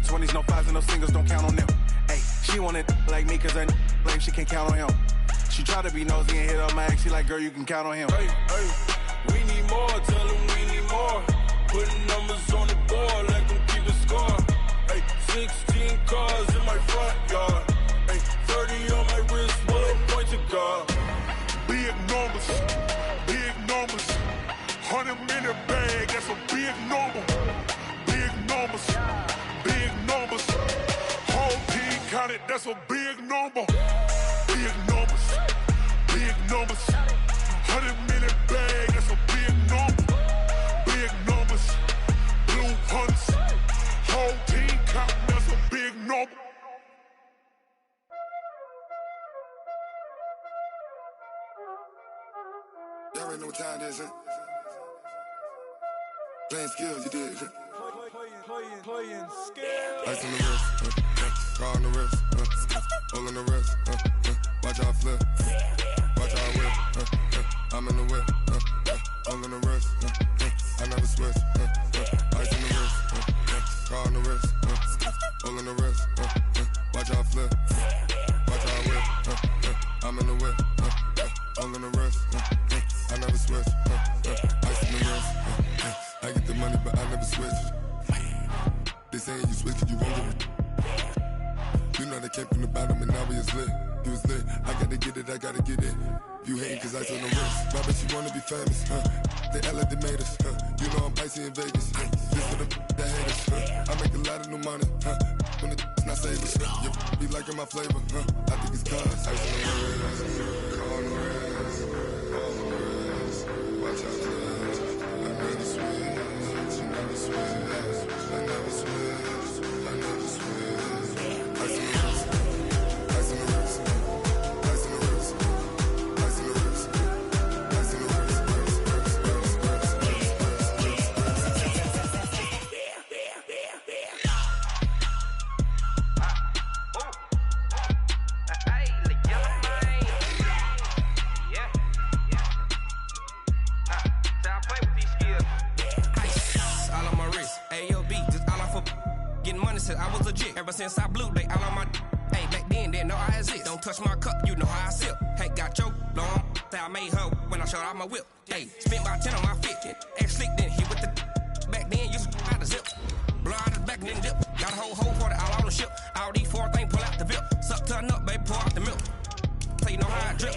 20s, no fives and no singles, don't count on them. Hey, she wanted like me cause her blame, she can't count on him. She try to be nosy and hit up my ex, she like, girl, you can count on him. Hey, we need more, tell them we need more. Putting numbers on the board, let them keep a score. Hey, 16 cars in my front yard. Hey, 30 on my wrist, one point to God. Big numbers, 100-minute bag, that's a big number. Big numbers, whole team counted, that's a big number. Big numbers, 100-minute bag, that's a big number. Big numbers, blue hunts, whole team counting, that's a big number. Y'all already know what time it is, huh? Playing skills, you did. Playing skills. Ice on the wrist, car on the wrist, hole on the wrist, watch how I flip, watch how I whip, I'm in the whip, hole on the wrist, I never switch, ice on the wrist, car on the wrist, hole on the wrist, watch how I flip, watch how I whip, I'm in the whip, hole on the wrist, I never switch, ice on the wrist, I get the money but I never switch. They saying you switch cause you won't get it. You know they came from the bottom and now we is lit. You was lit, I gotta get it, I gotta get it. You hating cause I told no risk. Why bet you wanna be famous, They act like they made us, You know I'm icy in Vegas, This for the that hate us, I make a lot of new money, When it's not savers, You be liking my flavor, I think it's cause ice on the wrist, car on the wrist, all on the wrist, watch out for this. I never switch, you never switch. I never switch, I never switch. Ice on the wrist, ice on the wrist, ice on the wrist, ice on the wrist, ice on the wrist, I was legit. Ever since I blew, they all on my. Hey, back then, didn't know I exist. Don't touch my cup, you know how I sip. Hey, got your long. Say I made her when I showed out my whip. Hey, spent about 10 on my fit. Ex slick, then hit with the. Back then, used to out the zip. Blow out the back and then dip. Got a whole party all on the ship. All these four things, pull out the VIP. Suck turn up, baby, pour out the milk. So you know how I drip.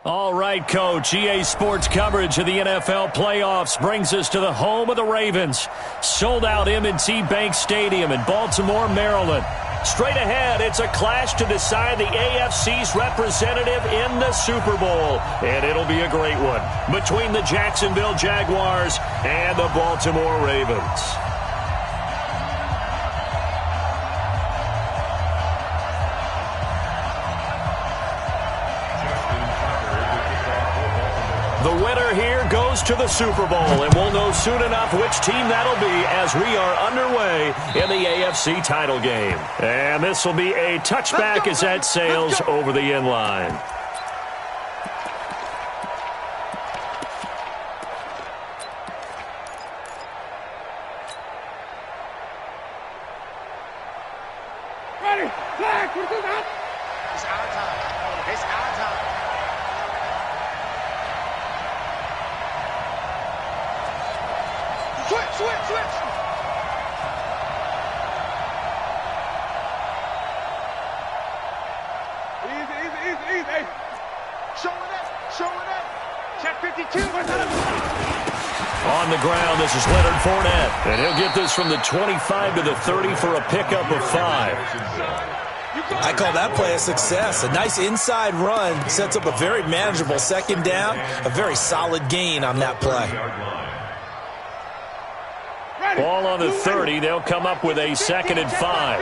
All right, Coach. EA Sports coverage of the NFL playoffs brings us to the home of the Ravens. Sold-out M&T Bank Stadium in Baltimore, Maryland. Straight ahead, it's a clash to decide the AFC's representative in the Super Bowl. And it'll be a great one between the Jacksonville Jaguars and the Baltimore Ravens. The winner here goes to the Super Bowl, and we'll know soon enough which team that'll be as we are underway in the AFC title game. And this will be a touchback as that sails over the end line. Ready, flag, what is that? It's our time. It's our time. Switch. Easy. Showing up. Check 52. Where's that? On the ground, this is Leonard Fournette. And he'll get this from the 25 to the 30 for a pickup of 5. I call that play a success. A nice inside run sets up a very manageable second down. A very solid gain on that play. Ball on the 30. They'll come up with a 2nd and 5.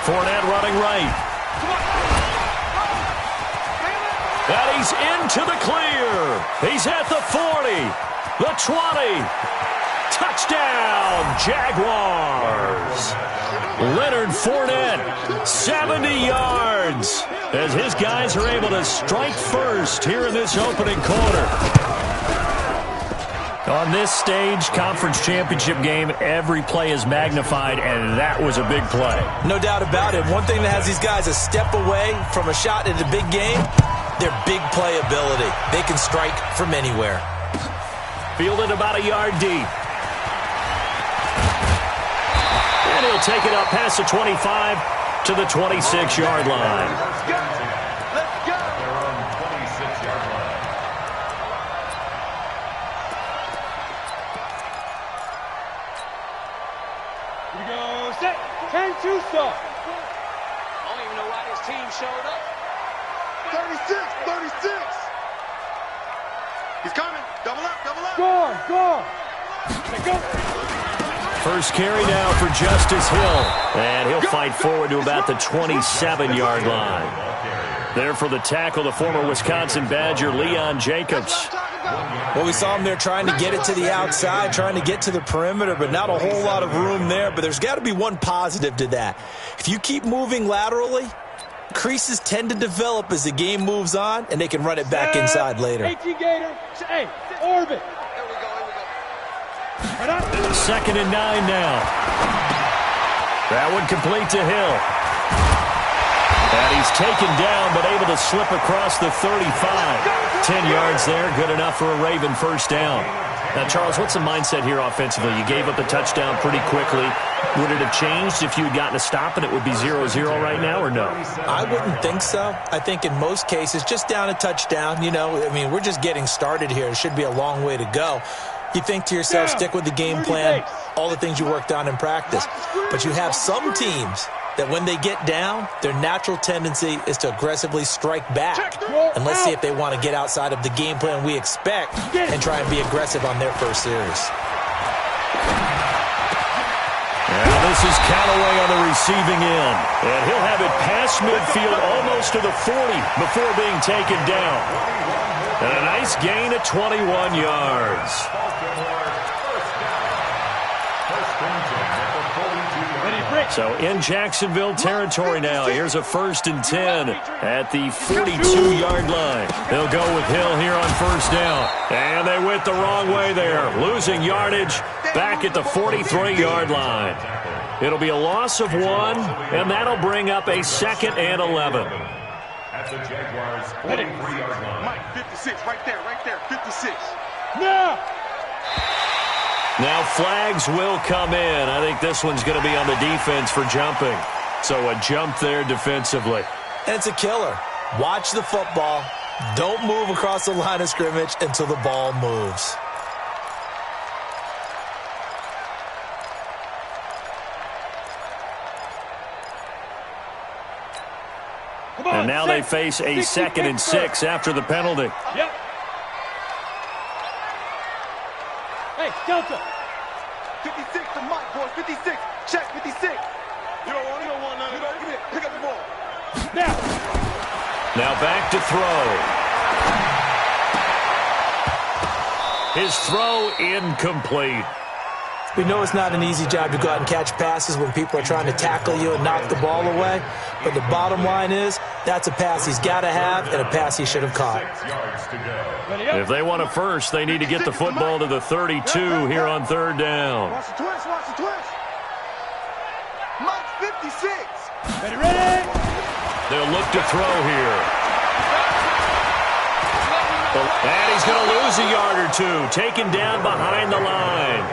Fournette running right. And he's into the clear. He's at the 40, the 20. Touchdown, Jaguars. Leonard Fournette, 70 yards, as his guys are able to strike first here in this opening quarter. On this stage, conference championship game, every play is magnified, and that was a big play. No doubt about it. One thing that has these guys a step away from a shot in the big game, their big play ability. They can strike from anywhere. Fielded about a yard deep. And he'll take it up past the 25 to the 26-yard line. Let's go. They're on the 26-yard line. Here we go. Set. 10-2 start. I don't even know why this team showed up. 36. He's coming. Double up. Go. Let's go. First carry now for Justice Hill. And he'll fight forward to about the 27-yard line. There for the tackle, the former Wisconsin Badger, Leon Jacobs. Well, we saw him there trying to get it to the outside, trying to get to the perimeter, but not a whole lot of room there. But there's got to be one positive to that. If you keep moving laterally, creases tend to develop as the game moves on, and they can run it back inside later. 18 Gator. Hey, orbit. Right up. 2nd and 9 now. That one complete to Hill. And he's taken down, but able to slip across the 35. 10 yards there, good enough for a Raven first down. Now, Charles, what's the mindset here offensively? You gave up the touchdown pretty quickly. Would it have changed if you had gotten a stop and it would be 0-0 right now, or no? I wouldn't think so. I think in most cases, just down a touchdown, we're just getting started here. It should be a long way to go. You think to yourself, stick with the game plan, all the things you worked on in practice. But you have some teams that when they get down, their natural tendency is to aggressively strike back. And let's see if they want to get outside of the game plan we expect and try and be aggressive on their first series. Now this is Callaway on the receiving end. And he'll have it past midfield almost to the 40 before being taken down. And a nice gain of 21 yards. So in Jacksonville territory now. Here's a 1st and 10 at the 42-yard line. They'll go with Hill here on first down. And they went the wrong way there. Losing yardage back at the 43-yard line. It'll be a loss of 1, and that'll bring up a 2nd and 11. At the Jaguars 43-yard line. Mike, 56, right there, 56. No! Now flags will come in. I think this one's going to be on the defense for jumping. So a jump there defensively. And it's a killer. Watch the football. Don't move across the line of scrimmage until the ball moves. And now they face a 2nd and 6 after the penalty. Yep. Hey, Delta. 56 to Mike, boys. 56. Check 56. You don't want none. Give it. Pick up the ball. Now back to throw. His throw incomplete. We know it's not an easy job to go out and catch passes when people are trying to tackle you and knock the ball away. But the bottom line is, that's a pass he's got to have and a pass he should have caught. If they want a first, they need to get the football to the 32 here on 3rd down. Watch the twist. Mike, 56. Ready? They'll look to throw here. And he's going to lose a yard or two, taken down behind the line.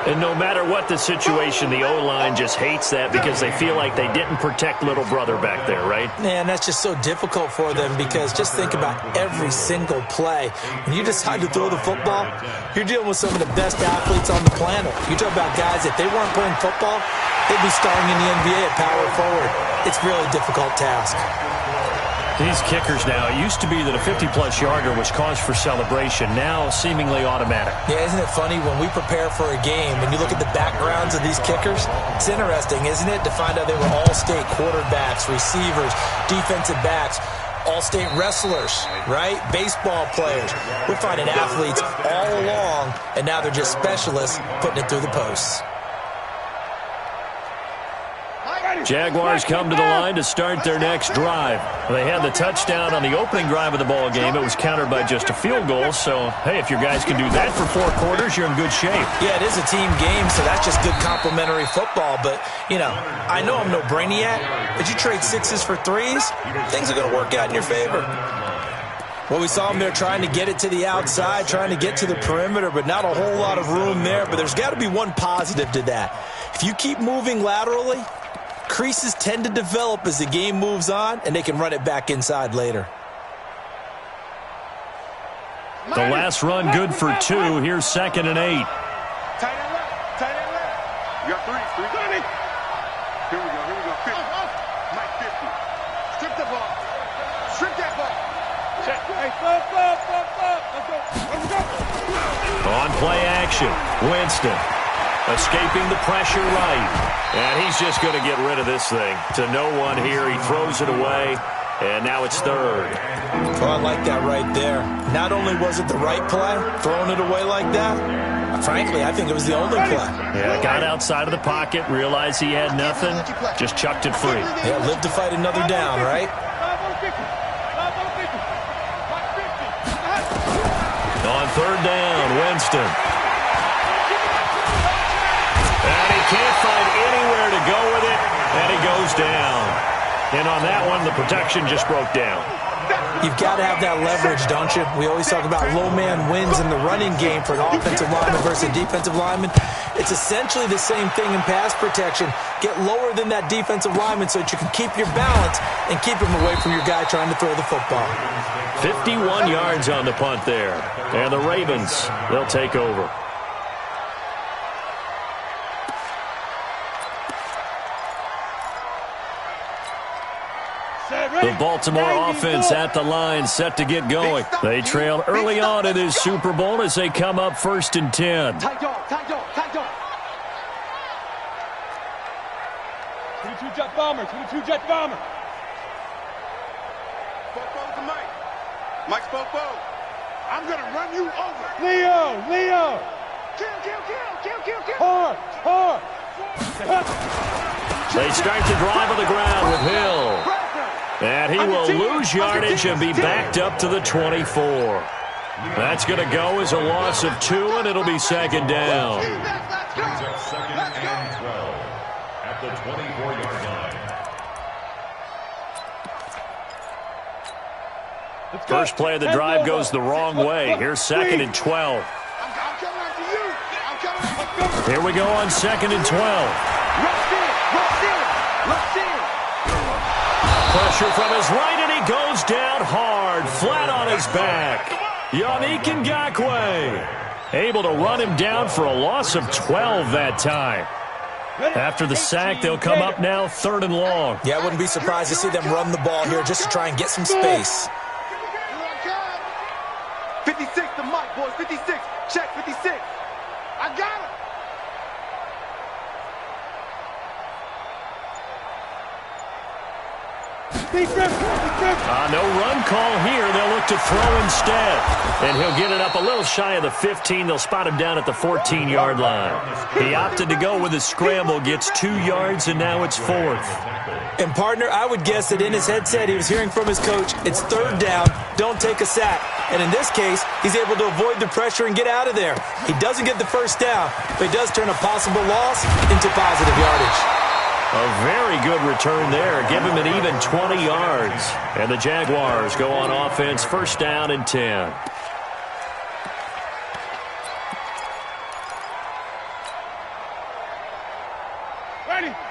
And no matter what the situation, the O-line just hates that because they feel like they didn't protect little brother back there, right? Man, that's just so difficult for them because just think about every single play. When you decide to throw the football, you're dealing with some of the best athletes on the planet. You talk about guys, if they weren't playing football, they'd be starting in the NBA at power forward. It's a really difficult task. These kickers now, it used to be that a 50-plus yarder was cause for celebration, now seemingly automatic. Yeah, isn't it funny when we prepare for a game, when you look at the backgrounds of these kickers, it's interesting, isn't it, to find out they were all-state quarterbacks, receivers, defensive backs, all-state wrestlers, right? Baseball players. We're finding athletes all along, and now they're just specialists putting it through the posts. Jaguars come to the line to start their next drive. They had the touchdown on the opening drive of the ball game. It was countered by just a field goal. So, hey, if your guys can do that for 4 quarters, you're in good shape. Yeah, it is a team game, so that's just good complimentary football. But, you know, I know I'm no brainiac, but you trade 6s for 3s, things are going to work out in your favor. Well, we saw them there trying to get it to the outside, trying to get to the perimeter, but not a whole lot of room there. But there's got to be one positive to that. If you keep moving laterally, creases tend to develop as the game moves on, and they can run it back inside later. The last run good for 2. Here's 2nd and 8. Tight end left. Tight end left. You got 3. Here we go. 50. Mike 50. Strip the ball. Strip that ball. Check. Hey, Let's go. On play action, Winston escaping the pressure right. And he's just going to get rid of this thing to no one here. He throws it away, and now it's 3rd. Oh, I like that right there. Not only was it the right play, throwing it away like that, frankly, I think it was the only play. Yeah, got outside of the pocket, realized he had nothing, just chucked it free. Yeah, live to fight another down, right? On 3rd down, Winston. And he can't find anywhere to go with it, and he goes down. And on that one, the protection just broke down. You've got to have that leverage, don't you? We always talk about low man wins in the running game for an offensive lineman versus a defensive lineman. It's essentially the same thing in pass protection. Get lower than that defensive lineman so that you can keep your balance and keep him away from your guy trying to throw the football. 51 yards on the punt there. And the Ravens, they'll take over. The Baltimore offense at the line, set to get going. They trailed early on in this Super Bowl as they come up 1st and 10. Tight dog. 22 jet bomber. Fofo's the Mike. Mike's Fofo. I'm going to run you over. Leo. Kill. Hard. They start the drive on the ground with Hill. And he will lose yardage and be backed up to the 24. That's going to go as a loss of 2, and it'll be 2nd down. Let's go. At the 24-yard line. First play of the drive goes the wrong way. Here's 2nd and 12. Here we go on 2nd and 12. Pressure from his right, and he goes down hard, flat on his back. Yannick Ngakoue able to run him down for a loss of 12 that time. After the sack, they'll come up now 3rd and long. Yeah, I wouldn't be surprised to see them run the ball here just to try and get some space. 56 to Mike, boys. 56. Check 56. I got him. No run call here. They'll look to throw instead. And he'll get it up a little shy of the 15. They'll spot him down at the 14-yard line. He opted to go with a scramble, gets 2 yards, and now it's 4th. And, partner, I would guess that in his headset he was hearing from his coach, it's 3rd down, don't take a sack. And in this case, he's able to avoid the pressure and get out of there. He doesn't get the 1st down, but he does turn a possible loss into positive yardage. A very good return there. Give him an even 20 yards. And the Jaguars go on offense, 1st down and 10.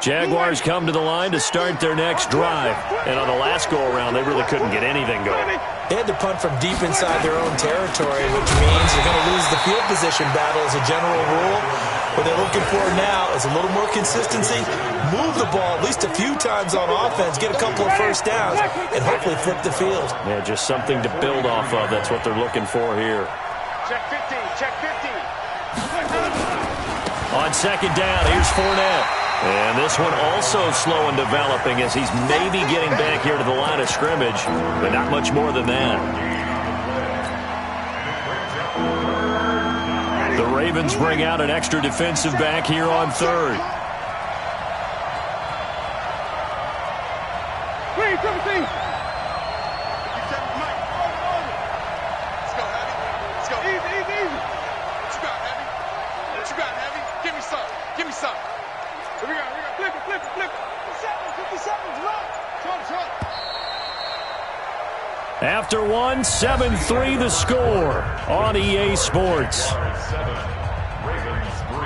Jaguars come to the line to start their next drive. And on the last go-around, they really couldn't get anything going. They had to punt from deep inside their own territory, which means you're going to lose the field position battle as a general rule. What they're looking for now is a little more consistency, move the ball at least a few times on offense, get a couple of first downs, and hopefully flip the field. Yeah, just something to build off of. That's what they're looking for here. Check 50, check 50. On second down, here's Fournette. And this one also slow in developing as he's maybe getting back here to the line of scrimmage, but not much more than that. The Ravens bring out an extra defensive back here on third. After one, 7-3 the score on EA Sports. Ravens 3.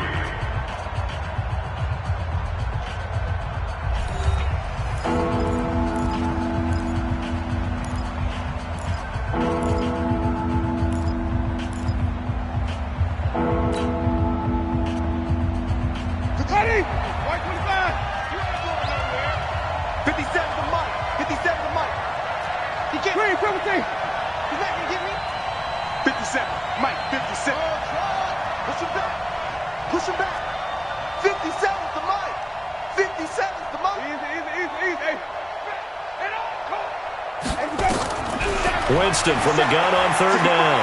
Winston from the gun on third down.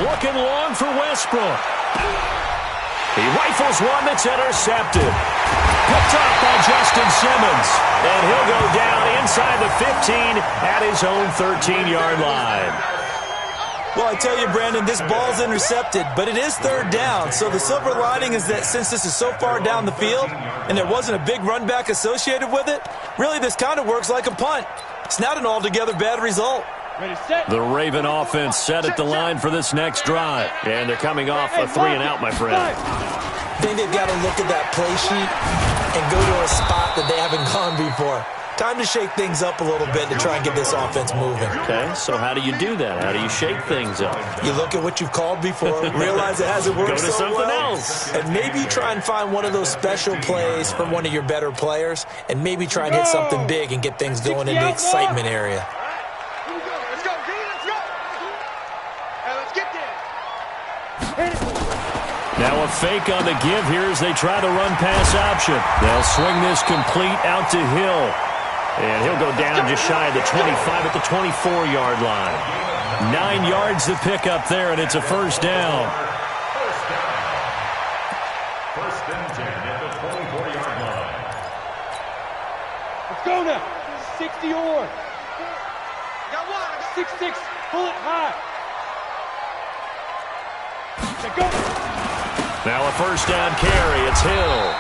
Looking long for Westbrook. He rifles one that's intercepted. Picked up by Justin Simmons. And he'll go down inside the 15 at his own 13-yard line. Well, I tell you, Brandon, this ball's intercepted, but it is third down. So the silver lining is that since this is so far down the field and there wasn't a big run back associated with it, really this kind of works like a punt. It's not an altogether bad result. The Raven offense set at the line for this next drive. And they're coming off a 3-and-out, my friend. I think they've got to look at that play sheet and go to a spot that they haven't gone before. Time to shake things up a little bit to try and get this offense moving. Okay, so how do you do that? How do you shake things up? You look at what you've called before, realize it hasn't worked so well. Go to something else. And maybe try and find one of those special plays from one of your better players, and maybe try and hit something big and get things going in the excitement area. Let's go, D, let's go. Hey, let's get there. Now a fake on the give here as they try the run-pass option. They'll swing this complete out to Hill. And he'll go down just shy of the 25 at the 24-yard line. 9 yards to pick up there, and it's a first down. First and 10 at the 24-yard line. Let's go now. 60 or. Got one. 6-6. Pull it high. Let's go. Now a first down carry. It's Hill.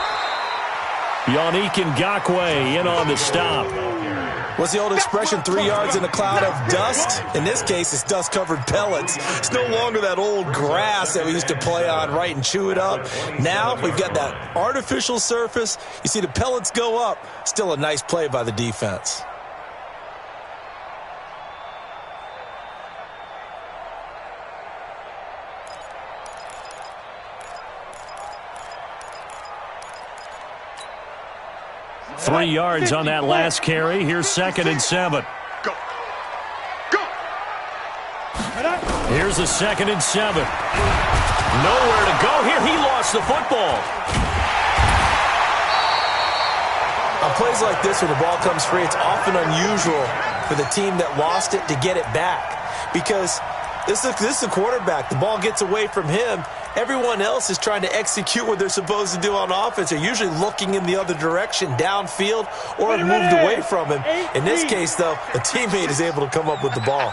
Yannick Ngakoue in on the stop. What's the old expression, 3 yards in a cloud of dust? In this case, it's dust-covered pellets. It's no longer that old grass that we used to play on, right, and chew it up. Now we've got that artificial surface. You see the pellets go up. Still a nice play by the defense. Three yards on that last carry. Here's 2nd and 7. Go. Go. Here's the 2nd and 7. Nowhere to go here. He lost the football. On plays like this where the ball comes free, it's often unusual for the team that lost it to get it back. Because this is a quarterback. The ball gets away from him. Everyone else is trying to execute what they're supposed to do on offense. They're usually looking in the other direction, downfield, or have moved away from him. In this case, though, a teammate is able to come up with the ball.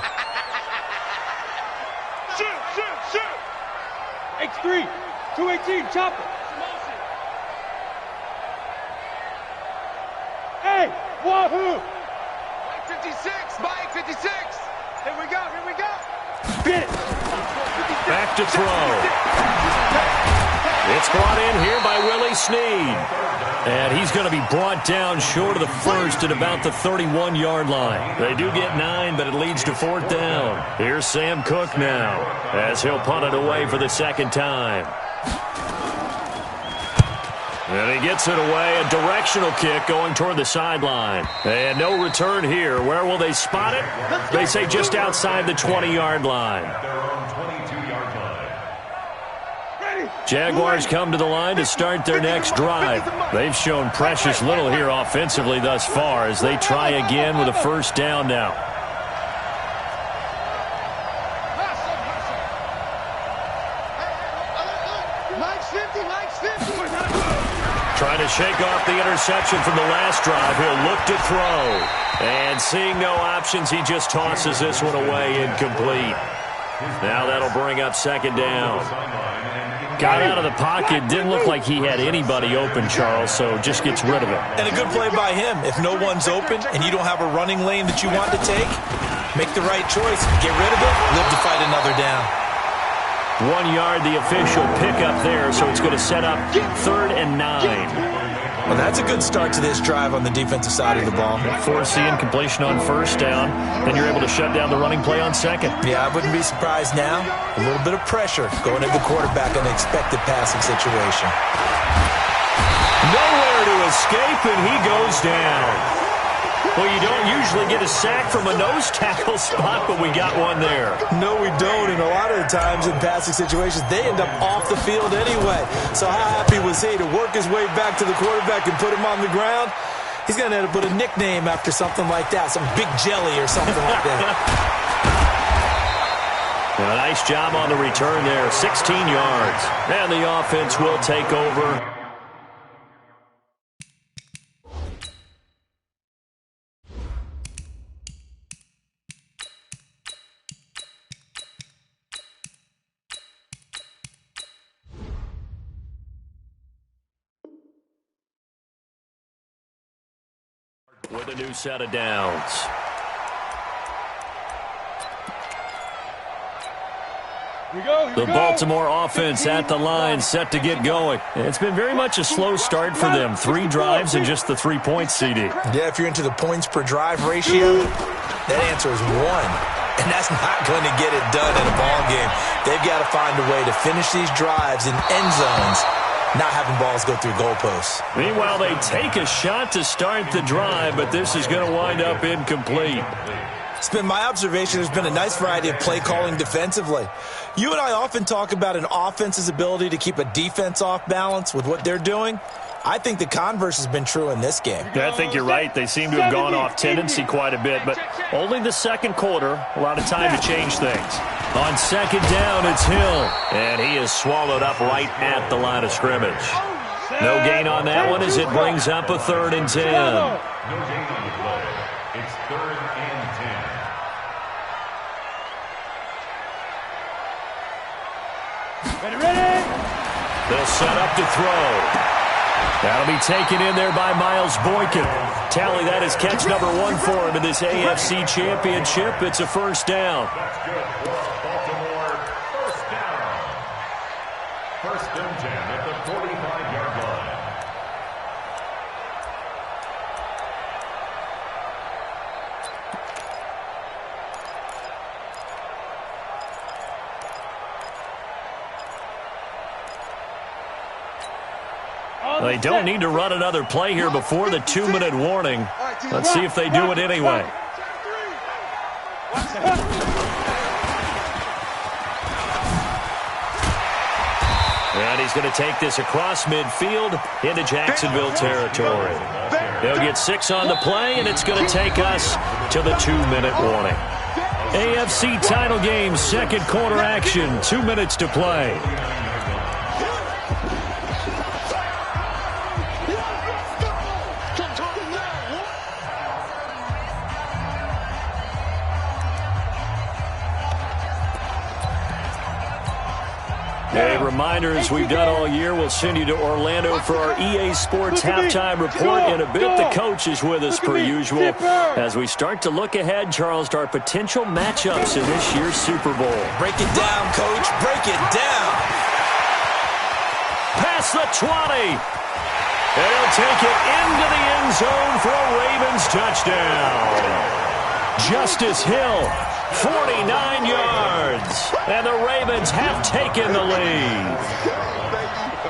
Shoot. X3. 218. Chop it. Hey, wahoo. Mike 56. Mike 56. Here we go. Get it. Back to throw. It's brought in here by Willie Snead. And he's going to be brought down short of the first at about the 31-yard line. They do get 9, but it leads to 4th down. Here's Sam Cook now as he'll punt it away for the second time. And he gets it away, a directional kick going toward the sideline. And no return here. Where will they spot it? They say just outside the 20-yard line. Jaguars come to the line to start their next drive. They've shown precious little here offensively thus far as they try again with a first down now. Trying to shake off the interception from the last drive. He'll look to throw. And seeing no options, he just tosses this one away incomplete. Now that'll bring up second down. Got out of the pocket. Didn't look like he had anybody open, Charles, so just gets rid of it. And a good play by him. If no one's open and you don't have a running lane that you want to take, make the right choice. Get rid of it. Live to fight another down. 1 yard, the official pickup there, so it's going to set up 3rd and 9. Well, that's a good start to this drive on the defensive side of the ball. Forcing completion on first down, then you're able to shut down the running play on second. Yeah, I wouldn't be surprised now. A little bit of pressure going at the quarterback in an expected passing situation. Nowhere to escape, and he goes down. Well, you don't usually get a sack from a nose tackle spot, but we got one there. No, we don't, and a lot of the times in passing situations, they end up off the field anyway. So how happy was he to work his way back to the quarterback and put him on the ground? He's going to end up with a nickname after something like that, some Big Jelly or something like that. Well, nice job on the return there, 16 yards. And the offense will take over. With a new set of downs. The Baltimore offense at the line, set to get going. It's been very much a slow start for them. 3 drives and just the 3 points, CD. Yeah, if you're into the points per drive ratio, that answer is 1. And that's not going to get it done in a ball game. They've got to find a way to finish these drives in end zones, not having balls go through goalposts. Meanwhile, they take a shot to start the drive, but this is going to wind up incomplete. It's been my observation there's been a nice variety of play calling defensively. You and I often talk about an offense's ability to keep a defense off balance with what they're doing. I think the converse has been true in this game. Yeah, I think you're right. They seem to have gone off tendency quite a bit, but only the second quarter, a lot of time to change things. On second down, it's Hill, and he is swallowed up right at the line of scrimmage. No gain on that one as it brings up a 3rd and 10. No gain on the play. It's 3rd and 10. Ready? They'll set up to throw. That'll be taken in there by Miles Boykin. Tally that is catch number 1 for him in this AFC Championship. It's a first down. That's good for Baltimore. First down. 1st and 10 at the 45-yard line. They don't need to run another play here before the 2-minute warning. Let's see if they do it anyway. And he's going to take this across midfield into Jacksonville territory. They'll get 6 on the play, and it's going to take us to the 2-minute warning. AFC title game, second quarter action, 2 minutes to play. A reminder, as we've done all year, we'll send you to Orlando for our EA Sports halftime report in a bit. The coach is with us per usual as we start to look ahead, Charles, to our potential matchups in this year's Super Bowl. Break it down, Coach. Break it down. past the 20. And he'll take it into the end zone for a Ravens touchdown. Justice Hill, 49 yards. And the Ravens have taken the lead.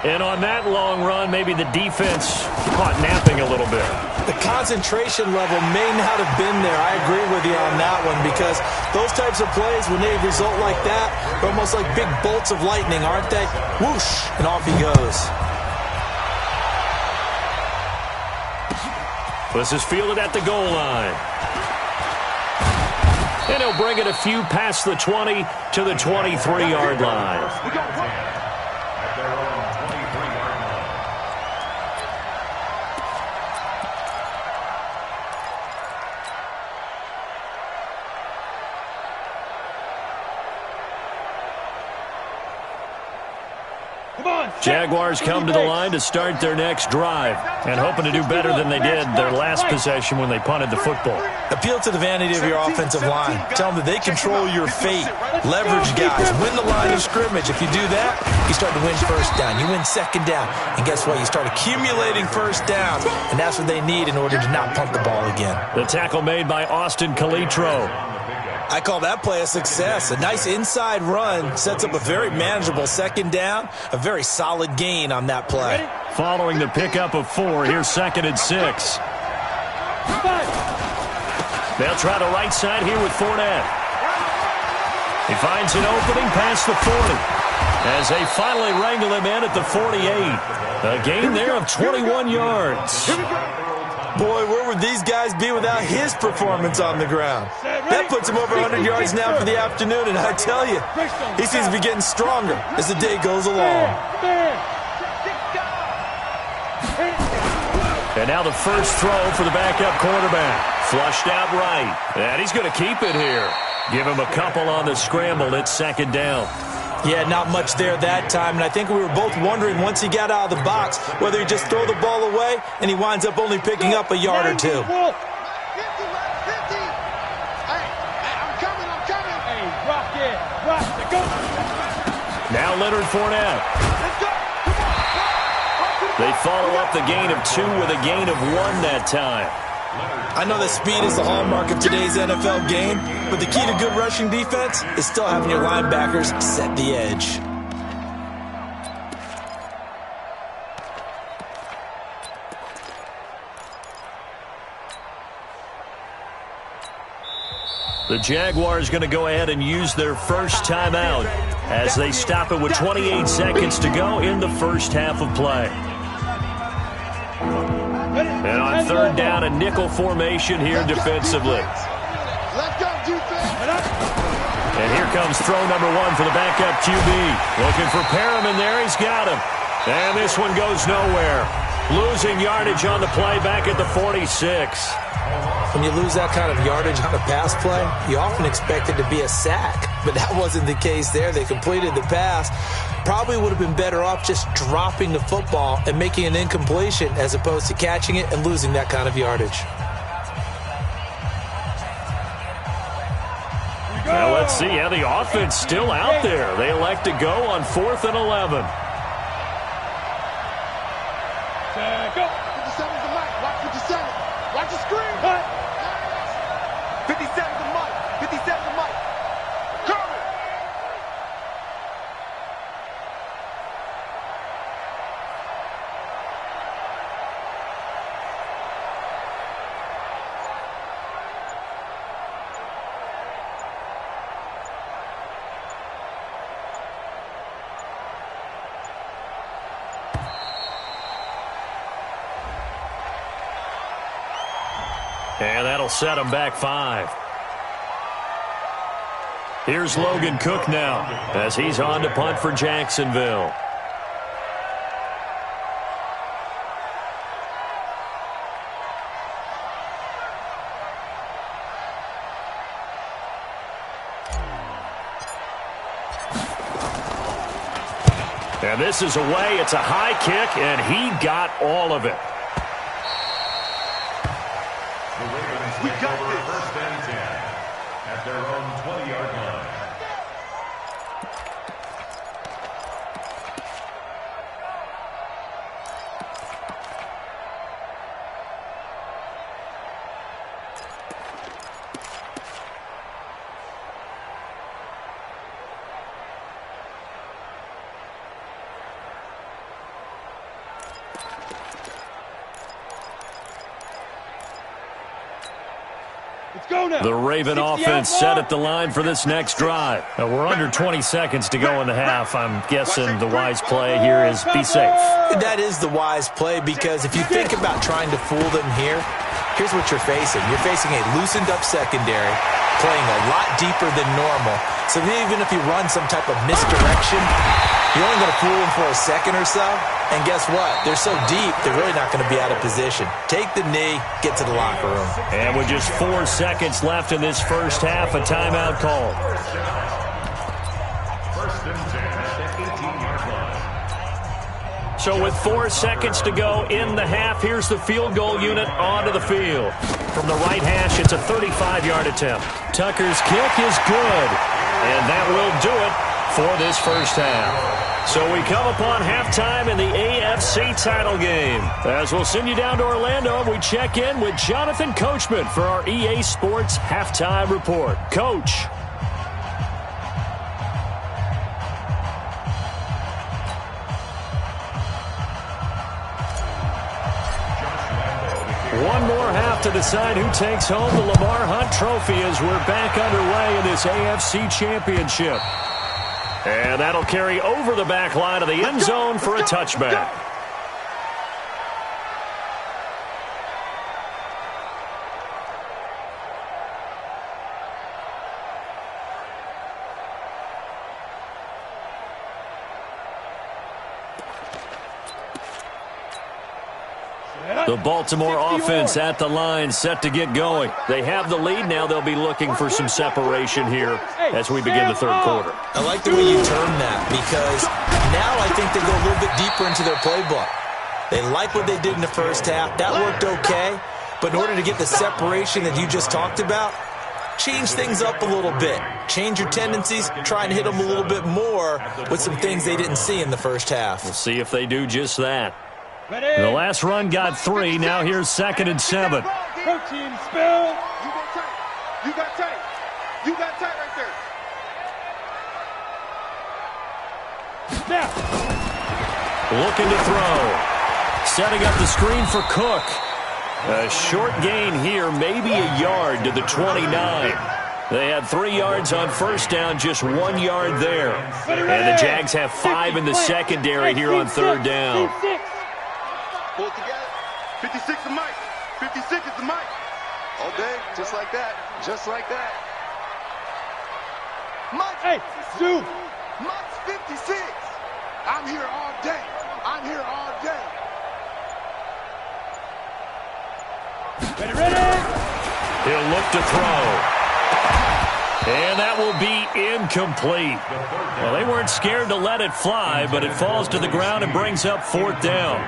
And on that long run, maybe the defense caught napping a little bit. The concentration level may not have been there. I agree with you on that one, because those types of plays, when they result like that, they're almost like big bolts of lightning, aren't they? Whoosh, and off he goes. This is fielded at the goal line. And he'll bring it a few past the 20 to the 23-yard line. Jaguars come to the line to start their next drive and hoping to do better than they did their last possession when they punted the football. Appeal to the vanity of your offensive line. Tell them that they control your fate. Leverage guys. Win the line of scrimmage. If you do that, you start to win first down. You win second down. And guess what? You start accumulating first downs. And that's what they need in order to not punt the ball again. The tackle made by Austin Calitro. I call that play a success. A nice inside run sets up a very manageable second down. A very solid gain on that play. Following the pickup of 4, here's 2nd and 6. They'll try the right side here with Fournette. He finds an opening past the 40 as they finally wrangle him in at the 48. A gain there of 21 yards. Boy, where would these guys be without his performance on the ground? That puts him over 100 yards now for the afternoon, and I tell you, he seems to be getting stronger as the day goes along. And now the first throw for the backup quarterback. Flushed out right. And he's going to keep it here. Give him a couple on the scramble. It's 2nd down. Yeah, not much there that time, and I think we were both wondering once he got out of the box whether he just throw the ball away and he winds up only picking up a yard or 2. I'm coming. Hey, rock it. Rock it. Go. Now Leonard Fournette. They follow up the gain of 2 with a gain of 1 that time. I know that speed is the hallmark of today's NFL game, but the key to good rushing defense is still having your linebackers set the edge. The Jaguars going to go ahead and use their first timeout as they stop it with 28 seconds to go in the first half of play. And on 3rd down, a nickel formation here defensively. And here comes throw number 1 for the backup QB. Looking for Perriman there. He's got him. And this one goes nowhere. Losing yardage on the play back at the 46. When you lose that kind of yardage on a pass play, you often expect it to be a sack. But that wasn't the case there. They completed the pass. Probably would have been better off just dropping the football and making an incompletion as opposed to catching it and losing that kind of yardage. Well, let's see how the offense still out there. They elect to go on 4th and 11. Go. 57's the mic. Watch 57. Watch the screen. 57's the mic. 57's the mic. Cover. And that'll set them back 5. Here's Logan Cook now as he's on to punt for Jacksonville. And this is away. It's a high kick, and he got all of it. We got this. 1st and 10 at their own 20-yard line. The Raven offense set at the line for this next drive. We're under 20 seconds to go in the half. I'm guessing the wise play here is be safe. That is the wise play, because if you think about trying to fool them here, here's what you're facing. You're facing a loosened up secondary, playing a lot deeper than normal. So even if you run some type of misdirection, you're only going to fool them for a second or so. And guess what? They're so deep, they're really not going to be out of position. Take the knee, get to the locker room. And with just 4 seconds left in this first half, a timeout call. First and 10 at the 18-yard line. So with 4 seconds to go in the half, here's the field goal unit onto the field. From the right hash, it's a 35-yard attempt. Tucker's kick is good. And that will do it for this first half. So we come upon halftime in the AFC title game. As we'll send you down to Orlando, we check in with Jonathan Coachman for our EA Sports Halftime Report. Coach. One more half to decide who takes home the Lamar Hunt Trophy as we're back underway in this AFC Championship. And that'll carry over the back line of the end zone for a touchback. The Baltimore offense at the line, set to get going. They have the lead now. They'll be looking for some separation here as we begin the third quarter. I like the way you term that, because now I think they go a little bit deeper into their playbook. They like what they did in the first half. That worked okay. But in order to get the separation that you just talked about, change things up a little bit. Change your tendencies. Try and hit them a little bit more with some things they didn't see in the first half. We'll see if they do just that. The last run got 3. Now here's 2nd and 7. Protein spill. You go tight. You got tight. You got tight right there. Snap. Looking to throw. Setting up the screen for Cook. A short gain here, maybe a yard to the 29. They had 3 yards on first down, just 1 yard there. And the Jags have 5 in the secondary here on third down. Pull it together. 56 is Mike. 56 is the Mike. All day, just like that. Just like that. Mike. Hey, Stu. Mike's 56. I'm here all day. I'm here all day. Ready. He'll look to throw. And that will be incomplete. Well, they weren't scared to let it fly, but it falls to the ground and brings up 4th down.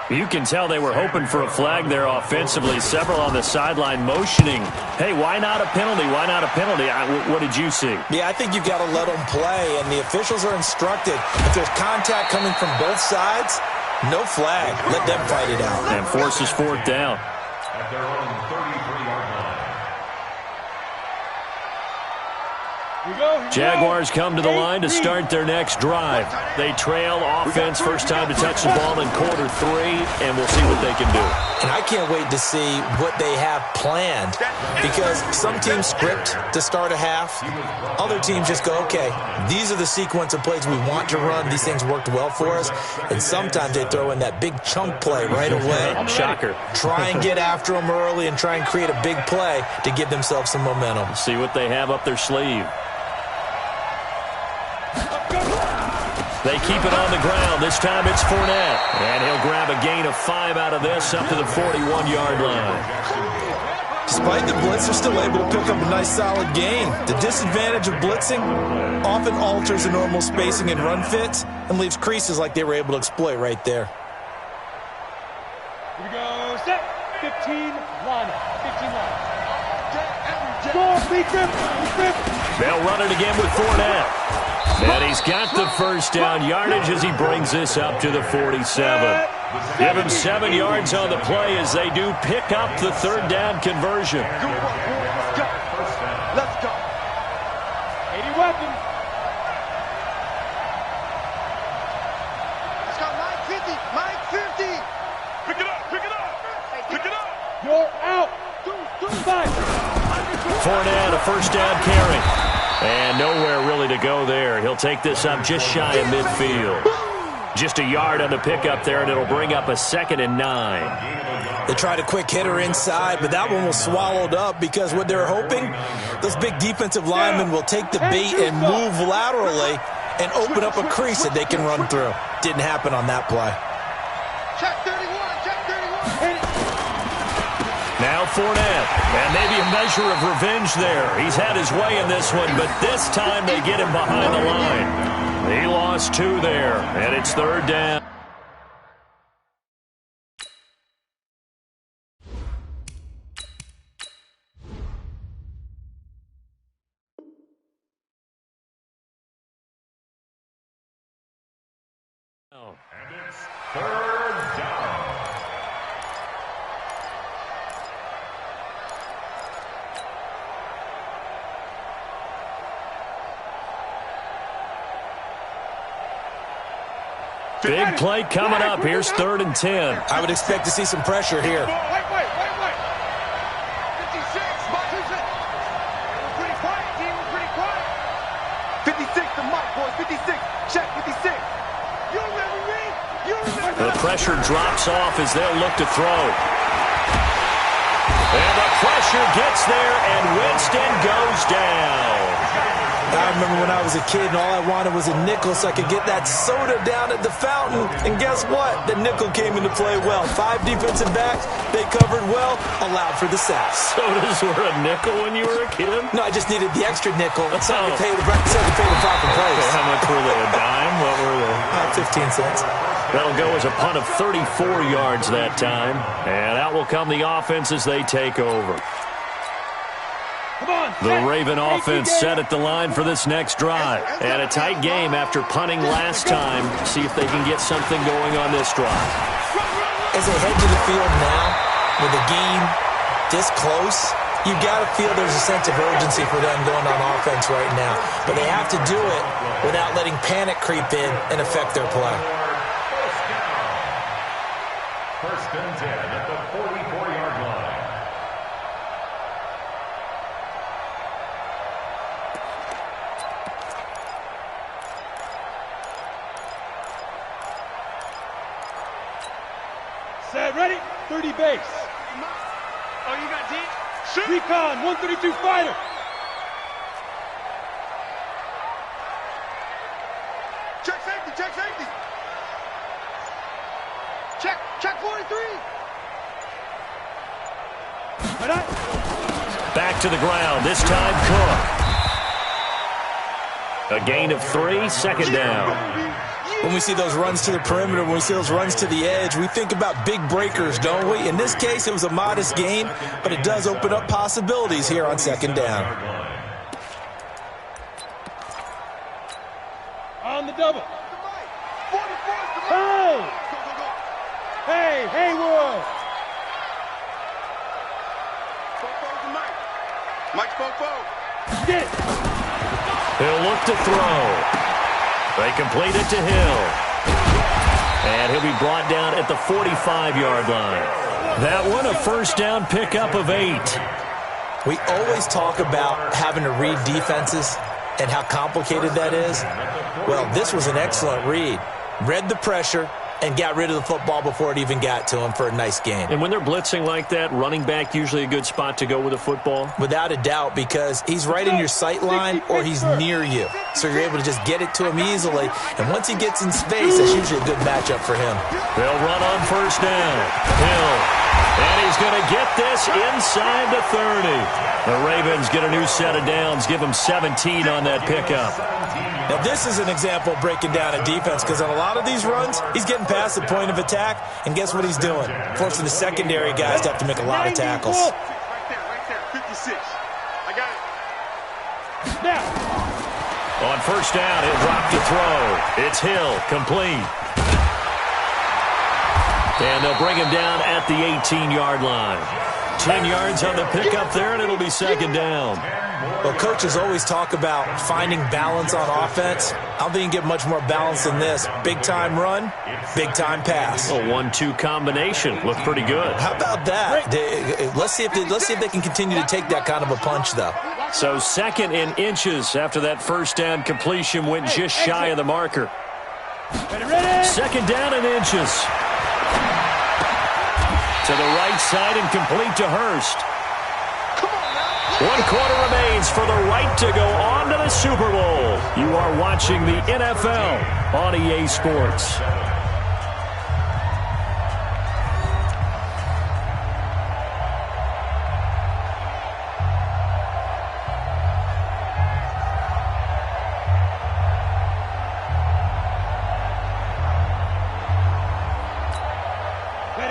You can tell they were hoping for a flag there offensively. Several on the sideline motioning. Hey, why not a penalty? Why not a penalty? What did you see? Yeah, I think you've got to let them play, and the officials are instructed. If there's contact coming from both sides, no flag. Let them fight it out. And forces 4th down. At their own 33-yard line. Jaguars come to the line to start their next drive. They trail offense, first time to touch the ball in quarter 3, and we'll see what they can do. And I can't wait to see what they have planned, because some teams script to start a half. Other teams just go, okay, these are the sequence of plays we want to run. These things worked well for us. And sometimes they throw in that big chunk play right away. Shocker. Try and get after them early and try and create a big play to give themselves some momentum. See what they have up their sleeve. They keep it on the ground. This time it's Fournette. And he'll grab a gain of 5 out of this up to the 41-yard line. Despite the blitz, they're still able to pick up a nice solid gain. The disadvantage of blitzing often alters the normal spacing and run fits and leaves creases like they were able to exploit right there. Here we go. Set. 15 line. 15 line. Score. Big grip. They'll run it again with Fournette. And he's got the first down yardage as he brings this up to the 47. Give him 7 yards on the play as they do pick up the third down conversion. Let's go. 80 weapon. Let's go. Mike 50. Mike 50. Pick it up. Pick it up. Pick it up. You're out. 5. Fournette, a first down carry. And nowhere really to go there. He'll take this up just shy of midfield. Just a yard on the pickup there, and it'll bring up a 2nd and 9. They tried a quick hitter inside, but that one was swallowed up because what they're hoping, those big defensive linemen will take the bait and move laterally and open up a crease that they can run through. Didn't happen on that play. Check 31, check 31. Now Fournette, and maybe a measure of revenge there. He's had his way in this one, but this time they get him behind the line. He lost 2 there, and it's 3rd down. And it's 3rd down. Big play coming up. Here's 3rd and 10. I would expect to see some pressure here. Wait. 56, Mike, who's it? We're pretty quiet, team. We're pretty quiet. 56, the Mike, boys. 56. Check, 56. You remember me? You remember The pressure drops off as they'll look to throw. And the pressure gets there, and Winston goes down. I remember when I was a kid and all I wanted was a nickel so I could get that soda down at the fountain. And guess what? The nickel came into play well. 5 defensive backs, they covered well, allowed for the sack. Sodas were a nickel when you were a kid? No, I just needed the extra nickel so I could pay the proper place. Okay, how much were they? A dime? What were they? 15 cents. That'll go as a punt of 34 yards that time. And out will come the offense as they take over. The Raven offense set at the line for this next drive. And a tight game after punting last time. See if they can get something going on this drive. As they head to the field now, with the game this close, you got to feel there's a sense of urgency for them going on offense right now. But they have to do it without letting panic creep in and affect their play. 1st and 10 at the 44-yard line. Set, ready? 30 base. Oh, you got D? Shoot. Recon, 132 fighter. Check safety, check safety. Check 43. Back to the ground, this time Cook. A gain of 3, 2nd down. When we see those runs to the perimeter, when we see those runs to the edge, we think about big breakers, don't we? In this case, it was a modest gain, but it does open up possibilities here on 2nd down. On the double. Hey, Haywood. Mike Fofo. Get it. He'll look to throw. They complete it to Hill. And he'll be brought down at the 45-yard line. That one, a 1st down pickup of 8. We always talk about having to read defenses and how complicated that is. Well, this was an excellent read. Read the pressure and got rid of the football before it even got to him for a nice gain. And when they're blitzing like that, running back usually a good spot to go with the football? Without a doubt, because he's right in your sight line or he's near you. So you're able to just get it to him easily. And once he gets in space, that's usually a good matchup for him. They'll run on 1st down. Hill. And he's going to get this inside the 30. The Ravens get a new set of downs, give him 17 on that pickup. Now, this is an example of breaking down a defense because on a lot of these runs, he's getting past the point of attack, and guess what he's doing? Forcing the secondary guys to have to make a lot of tackles. Right there, 56. I got it. Now. On 1st down, he'll drop to throw. It's Hill, complete. And they'll bring him down at the 18-yard line. 10 yards on the pickup there, and it'll be second down. Well, coaches always talk about finding balance on offense. I don't think you can get much more balance than this. Big-time run, big-time pass. A 1-2 combination. Looked pretty good. How about that? Let's see if they can continue to take that kind of a punch, though. So second in inches after that first down completion went just shy of the marker. Second down in inches. To the right side and complete to Hurst. 1 quarter remains for the right to go on to the Super Bowl. You are watching the NFL on EA Sports.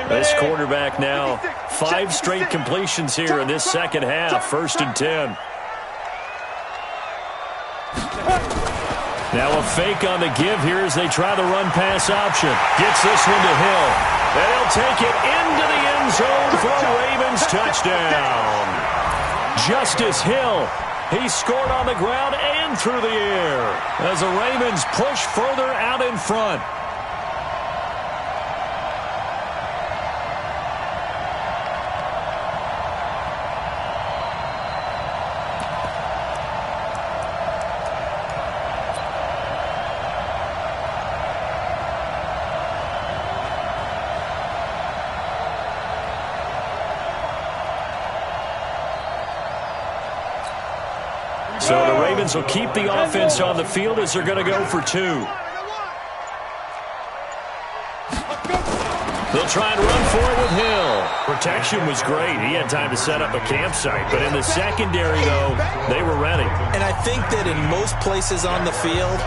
This quarterback now, 5 straight completions here in this second half. 1st and 10. Now a fake on the give here as they try the run-pass option. Gets this one to Hill. And he'll take it into the end zone for a Ravens touchdown. Justice Hill. He scored on the ground and through the air as the Ravens push further out in front. So the Ravens will keep the offense on the field as they're going to go for 2. They'll try and run for it with Hill. Protection was great. He had time to set up a campsite. But in the secondary, though, they were ready. And I think that in most places on the field,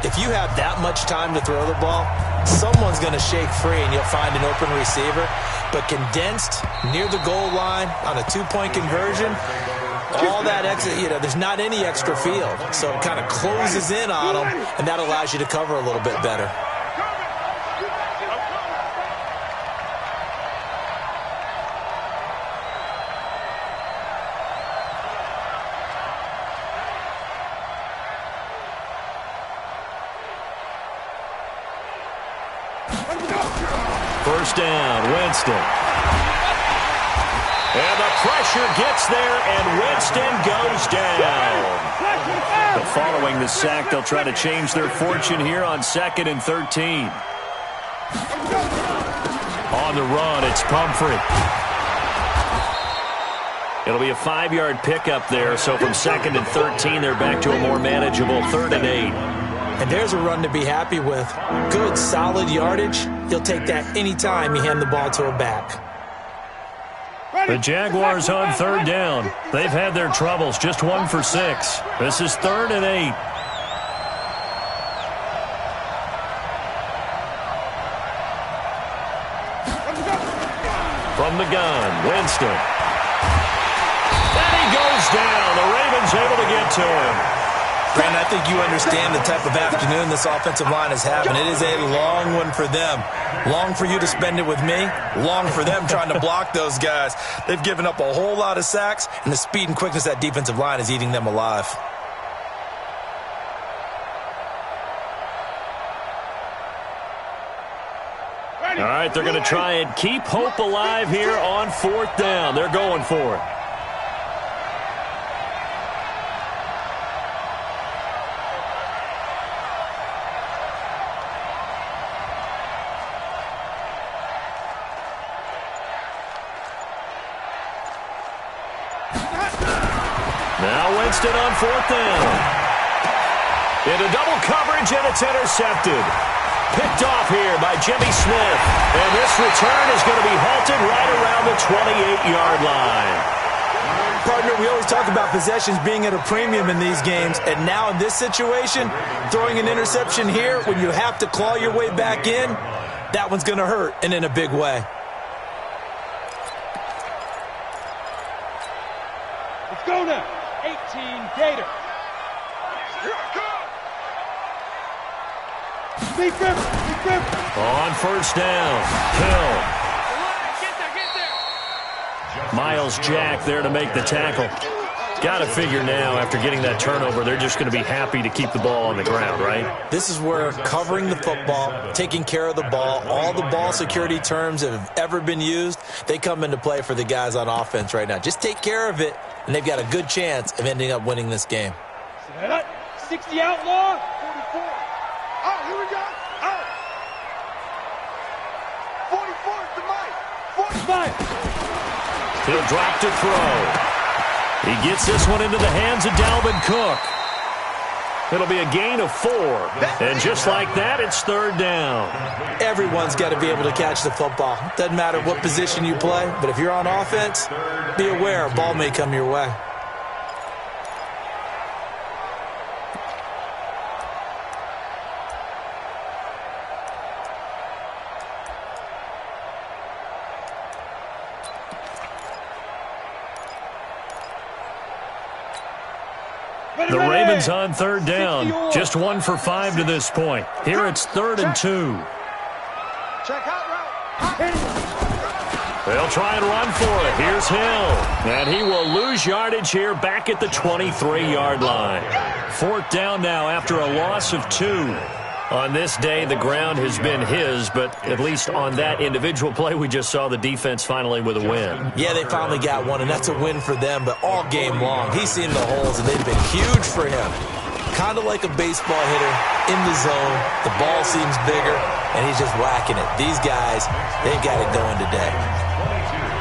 if you have that much time to throw the ball, someone's going to shake free and you'll find an open receiver. But condensed near the goal line on a 2-point conversion, all that extra, there's not any extra field. So it kind of closes in on them, and that allows you to cover a little bit better. First down, Winston. And the pressure gets there, and Winston goes down. But following the sack, they'll try to change their fortune here on 2nd and 13. On the run, it's Pumphrey. It'll be a 5-yard pickup there, so from 2nd and 13, they're back to a more manageable 3rd and 8. And there's a run to be happy with. Good, solid yardage. You'll take that anytime you hand the ball to a back. The Jaguars on 3rd down. They've had their troubles, just 1 for 6. This is 3rd and 8. From the gun, Winston. And he goes down. The Ravens able to get to him. Brandon, I think you understand the type of afternoon this offensive line is having. It is a long one for them. Long for you to spend it with me. Long for them trying to block those guys. They've given up a whole lot of sacks, and the speed and quickness of that defensive line is eating them alive. All right, they're going to try and keep hope alive here on 4th down. They're going for it. Now Winston on 4th down. Into double coverage, and it's intercepted. Picked off here by Jimmy Smith. And this return is going to be halted right around the 28-yard line. Partner, we always talk about possessions being at a premium in these games. And now in this situation, throwing an interception here when you have to claw your way back in, that one's going to hurt, and in a big way. Let's go now. 18 Gators. On 1st down, Hill. Miles Jack there to make the tackle. Got to figure now, after getting that turnover, they're just going to be happy to keep the ball on the ground, right? This is where covering the football, taking care of the ball, all the ball security terms that have ever been used, they come into play for the guys on offense right now. Just take care of it, and they've got a good chance of ending up winning this game. 60 outlaw, 44. Oh, here we go. Oh. 44 is the mic. 45. He'll drop to throw. He gets this one into the hands of Dalvin Cook. It'll be a gain of 4. And just like that, it's third down. Everyone's got to be able to catch the football. Doesn't matter what position you play, but if you're on offense, be aware a ball may come your way. The Ravens on third down. Just 1 for 5 to this point. Here it's 3rd and 2. Check out route. They'll try and run for it. Here's Hill. And he will lose yardage here back at the 23-yard line. 4th down now after a loss of 2. On this day, the ground has been his, but at least on that individual play, we just saw the defense finally with a win. Yeah, they finally got one, and that's a win for them, but all game long, he's seen the holes, and they've been huge for him. Kind of like a baseball hitter in the zone. The ball seems bigger, and he's just whacking it. These guys, they've got it going today.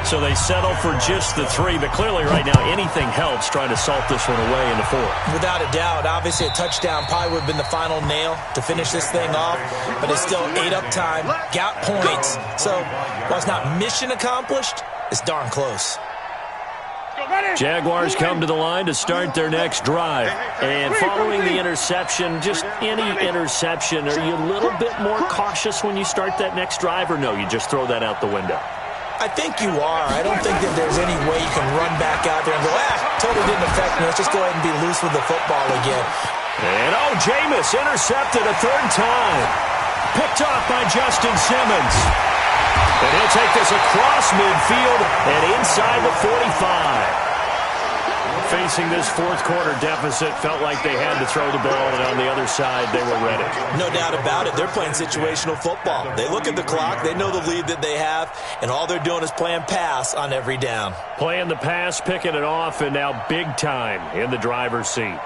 So they settle for just the 3, but clearly right now anything helps trying to salt this one away in the 4th. Without a doubt, obviously a touchdown probably would have been the final nail to finish this thing off, but it's still ate up time, got points. So while it's not mission accomplished, it's darn close. Jaguars come to the line to start their next drive. And following the interception, just any interception, are you a little bit more cautious when you start that next drive, or no, you just throw that out the window? I think you are. I don't think that there's any way you can run back out there and go, totally didn't affect me. Let's just go ahead and be loose with the football again. And Jameis intercepted a 3rd time. Picked off by Justin Simmons. And he'll take this across midfield and inside the 45. Facing this 4th quarter deficit, felt like they had to throw the ball, and on the other side, they were ready. No doubt about it. They're playing situational football. They look at the clock, they know the lead that they have, and all they're doing is playing pass on every down. Playing the pass, picking it off, and now big time in the driver's seat.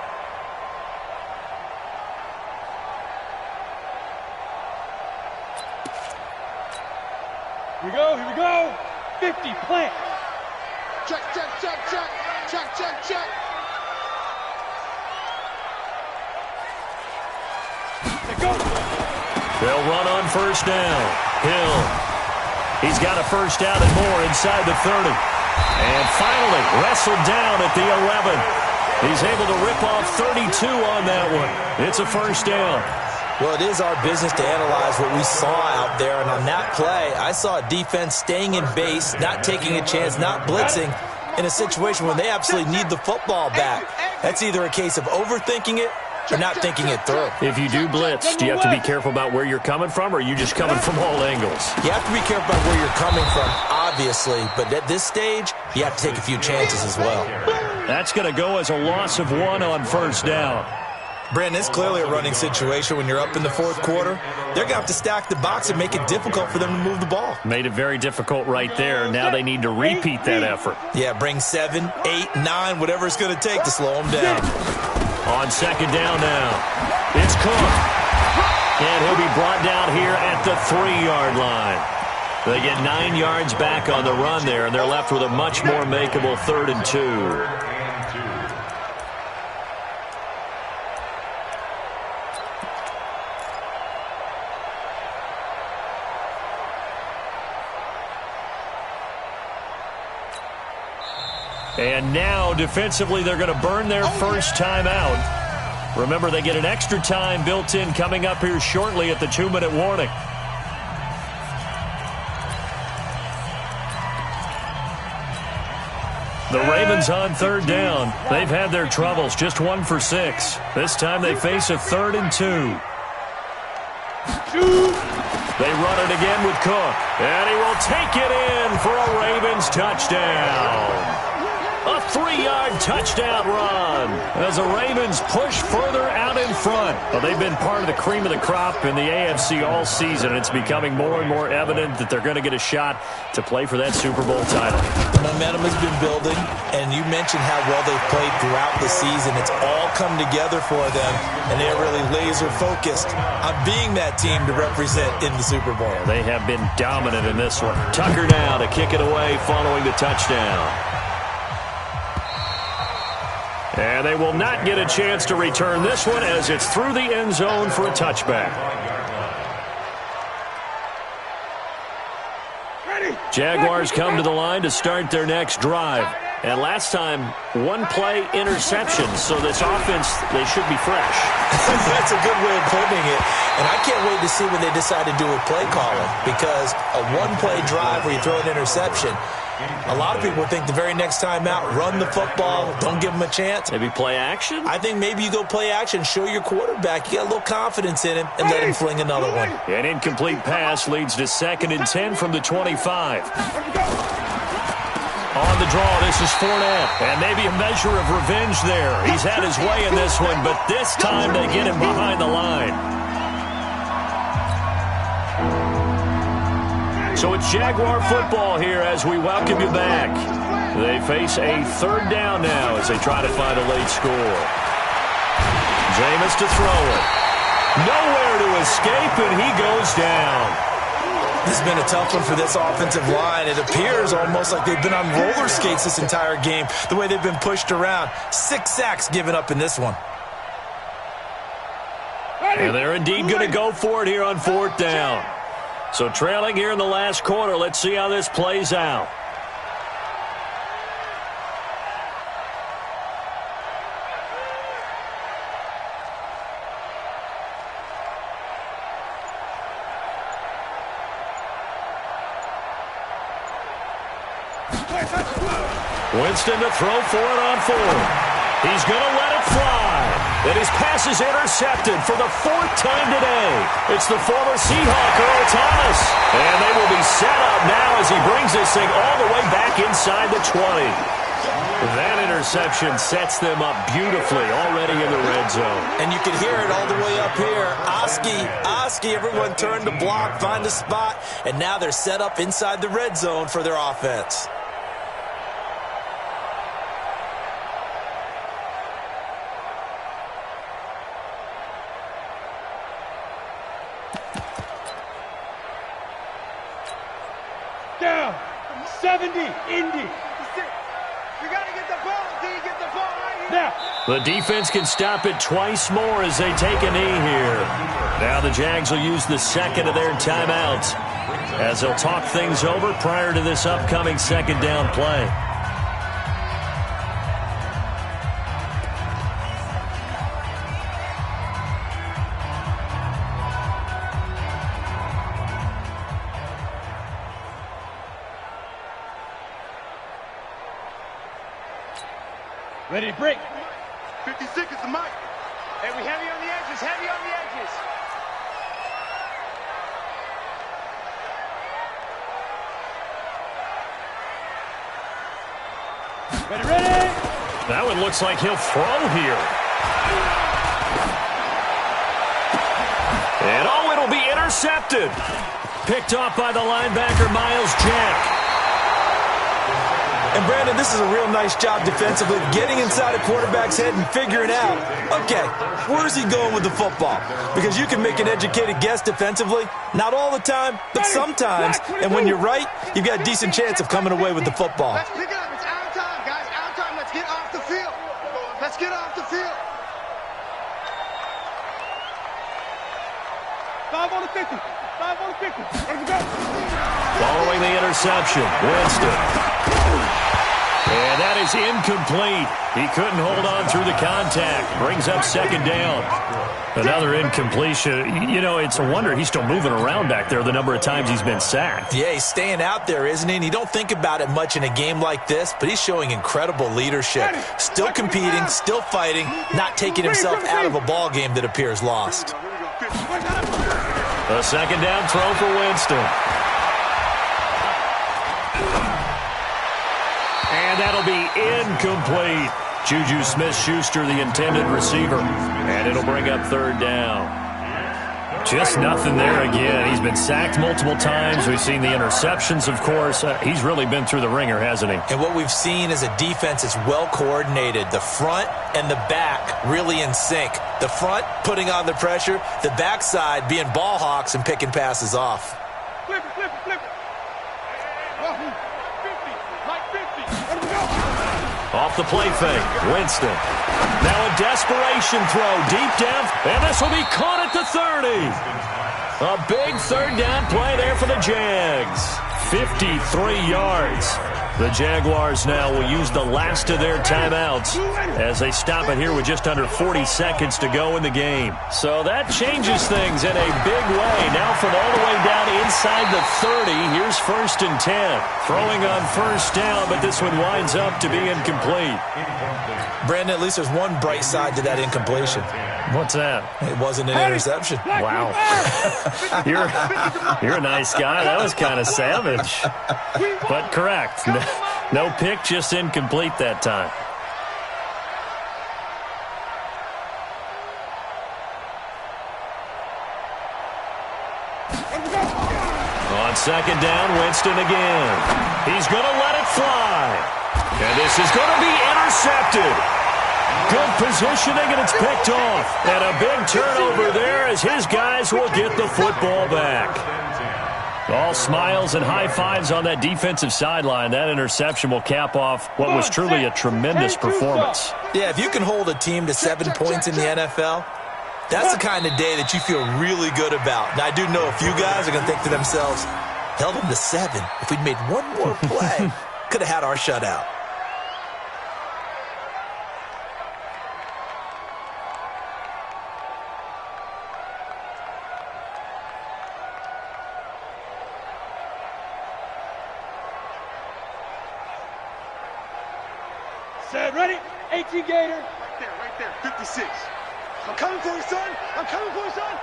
Here we go. 50, plant. Check. They'll run on 1st down. Hill. He's got a 1st down and more inside the 30. And finally wrestled down at the 11. He's able to rip off 32 on that one. It's a 1st down. Well, it is our business to analyze what we saw out there. And on that play, I saw a defense staying in base, not taking a chance, not blitzing, in a situation where they absolutely need the football back. That's either a case of overthinking it or not thinking it through. If you do blitz, do you have to be careful about where you're coming from, or are you just coming from all angles? You have to be careful about where you're coming from, obviously, but at this stage, you have to take a few chances as well. That's going to go as a loss of 1 on 1st down. Brandon, it's clearly a running situation when you're up in the 4th quarter. They're going to have to stack the box and make it difficult for them to move the ball. Made it very difficult right there. Now they need to repeat that effort. Yeah, bring 7, 8, 9, whatever it's going to take to slow them down. On 2nd down now, it's Cook. And he'll be brought down here at the 3-yard line. They get 9 yards back on the run there, and they're left with a much more makeable 3rd and 2. And now, defensively, they're going to burn their 1st time out. Remember, they get an extra time built in coming up here shortly at the 2-minute warning. The Ravens on 3rd down. They've had their troubles, just 1 for 6. This time they face a 3rd and 2. They run it again with Cook. And he will take it in for a Ravens touchdown. A 3-yard touchdown run as the Ravens push further out in front. Well, they've been part of the cream of the crop in the AFC all season. It's becoming more and more evident that they're going to get a shot to play for that Super Bowl title. The momentum has been building, and you mentioned how well they've played throughout the season. It's all come together for them, and they're really laser-focused on being that team to represent in the Super Bowl. Yeah, they have been dominant in this one. Tucker now to kick it away following the touchdown. And they will not get a chance to return this one as it's through the end zone for a touchback. Jaguars come to the line to start their next drive. And last time, one-play interception, so this offense, they should be fresh. That's a good way of putting it. And I can't wait to see what they decide to do with play calling, because a one-play drive where you throw an interception, a lot of people think the very next time out, run the football, don't give them a chance. Maybe play action? I think maybe you go play action, show your quarterback you got a little confidence in him, and let him fling another one. An incomplete pass leads to 2nd and 10 from the 25. On the draw, this is Fournette, and maybe a measure of revenge there. He's had his way in this one, but this time they get him behind the line. So it's Jaguar football here as we welcome you back. They face a 3rd down now as they try to find a late score. Jameis to throw it. Nowhere to escape, and he goes down. This has been a tough one for this offensive line. It appears almost like they've been on roller skates this entire game, the way they've been pushed around. 6 sacks given up in this one. And they're indeed going to go for it here on 4th down. So trailing here in the last quarter, let's see how this plays out. Winston to throw for it on 4th. He's going to let it fly. And his pass is intercepted for the 4th time today. It's the former Seahawk, Earl Thomas. And they will be set up now as he brings this thing all the way back inside the 20. That interception sets them up beautifully already in the red zone. And you can hear it all the way up here. Oski, everyone turned to block, find a spot, and now they're set up inside the red zone for their offense. Down. 70. Indy. You got to get the ball. Do you get the ball right here? Now. The defense can stop it twice more as they take a knee here. Now the Jags will use the 2nd of their timeouts as they'll talk things over prior to this upcoming 2nd down play. Ready to break. 50 seconds to Mike. Hey, we heavy on the edges, heavy on the edges. Ready. That one looks like he'll throw here. And it'll be intercepted. Picked off by the linebacker, Miles Jack. And, Brandon, this is a real nice job defensively, getting inside a quarterback's head and figuring out, okay, where's he going with the football? Because you can make an educated guess defensively, not all the time, but sometimes. And when you're right, you've got a decent chance of coming away with the football. Let's pick it up. It's out of time, guys. Out of time. Let's get off the field. Let's get off the field. 5 on the 50. 5 on the 50. Let's go. Following the interception, Winston. And that is incomplete. He couldn't hold on through the contact. Brings up 2nd down. Another incompletion. You know, it's a wonder he's still moving around back there the number of times he's been sacked. Yeah, he's staying out there, isn't he? And you don't think about it much in a game like this, but he's showing incredible leadership. Still competing, still fighting, not taking himself out of a ball game that appears lost. A second down throw for Winston. And that'll be incomplete. Juju Smith-Schuster, the intended receiver. And it'll bring up third down. Just nothing there again. He's been sacked multiple times. We've seen the interceptions, of course. He's really been through the ringer, hasn't he? And what we've seen is a defense that's well coordinated. The front and the back really in sync. The front putting on the pressure. The backside being ball hawks and picking passes off. Flip it, flip it, flip it. 50, Mike 50. Let him go. Off the play fake, Winston. Now a desperation throw deep down, and this will be caught at the 30. A big third down play there for the Jags. 53 yards. The Jaguars now will use the last of their timeouts as they stop it here with just under 40 seconds to go in the game. So that changes things in a big way. Now from all the way down inside the 30, here's 1st and 10. Throwing on first down, but this one winds up to be incomplete. Brandon, at least there's one bright side to that incompletion. What's that? It wasn't an interception. Wow. You're a nice guy. That was kind of savage. But correct. No pick, just incomplete that time. On second down, Winston again. He's going to let it fly. And this is going to be intercepted. Good positioning, and it's picked off. And a big turnover there as his guys will get the football back. All smiles and high fives on that defensive sideline. That interception will cap off what was truly a tremendous performance. Yeah, if you can hold a team to 7 points in the NFL, that's the kind of day that you feel really good about. Now, I do know a few guys are going to think to themselves, held them to 7. If we'd made one more play, could have had our shutout. Set, ready? 18 Gator. Right there, 56. I'm coming for you, son. I'm coming for you, son.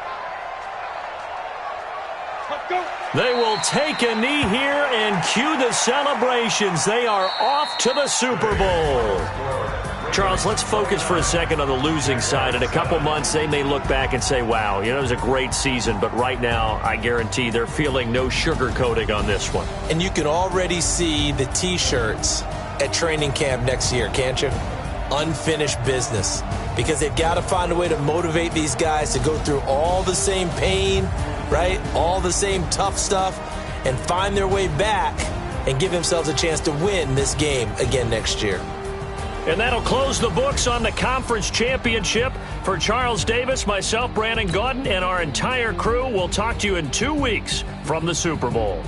Let's go. They will take a knee here and cue the celebrations. They are off to the Super Bowl. Charles, let's focus for a second on the losing side. In a couple months, they may look back and say, wow, it was a great season. But right now, I guarantee they're feeling no sugarcoating on this one. And you can already see the T-shirts at training camp next year, can't you? Unfinished business. Because they've got to find a way to motivate these guys to go through all the same pain, right? All the same tough stuff, and find their way back and give themselves a chance to win this game again next year. And that'll close the books on the conference championship. For Charles Davis, myself, Brandon Gaudin, and our entire crew, we'll talk to you in 2 weeks from the Super Bowl.